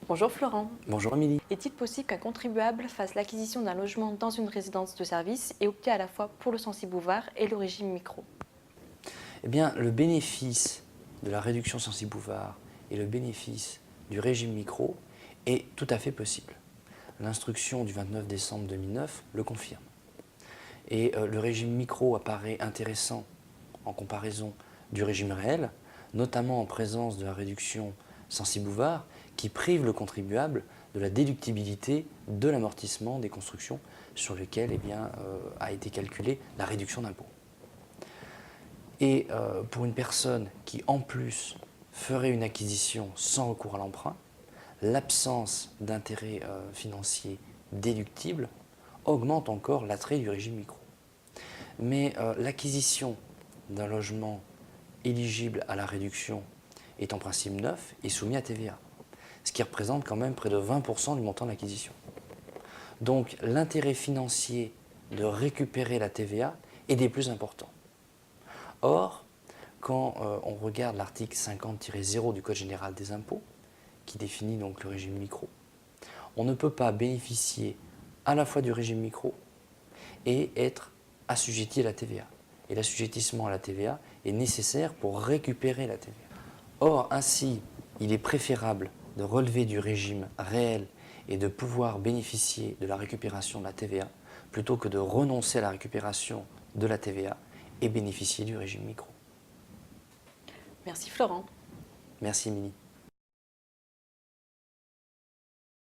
Bonjour Florent. Bonjour Émilie. Est-il possible qu'un contribuable fasse l'acquisition d'un logement dans une résidence de service et opte à la fois pour le Censi-Bouvard et le régime micro? Eh bien, le bénéfice de la réduction Censi-Bouvard et le bénéfice du régime micro est tout à fait possible. L'instruction du 29 décembre 2009 le confirme. Et le régime micro apparaît intéressant en comparaison du régime réel, notamment en présence de la réduction Censi-Bouvard qui prive le contribuable de la déductibilité de l'amortissement des constructions sur lesquelles a été calculée la réduction d'impôt. Et pour une personne qui en plus ferait une acquisition sans recours à l'emprunt, l'absence d'intérêt financier déductible augmente encore l'attrait du régime micro. Mais l'acquisition d'un logement éligible à la réduction est en principe neuf et soumis à TVA, ce qui représente quand même près de 20% du montant de l'acquisition. Donc l'intérêt financier de récupérer la TVA est des plus importants. Or, quand on regarde l'article 50-0 du Code général des impôts, qui définit donc le régime micro, on ne peut pas bénéficier à la fois du régime micro et être assujetti à la TVA. Et l'assujettissement à la TVA est nécessaire pour récupérer la TVA. Or, ainsi, il est préférable de relever du régime réel et de pouvoir bénéficier de la récupération de la TVA plutôt que de renoncer à la récupération de la TVA et bénéficier du régime micro. Merci Florent. Merci Émilie.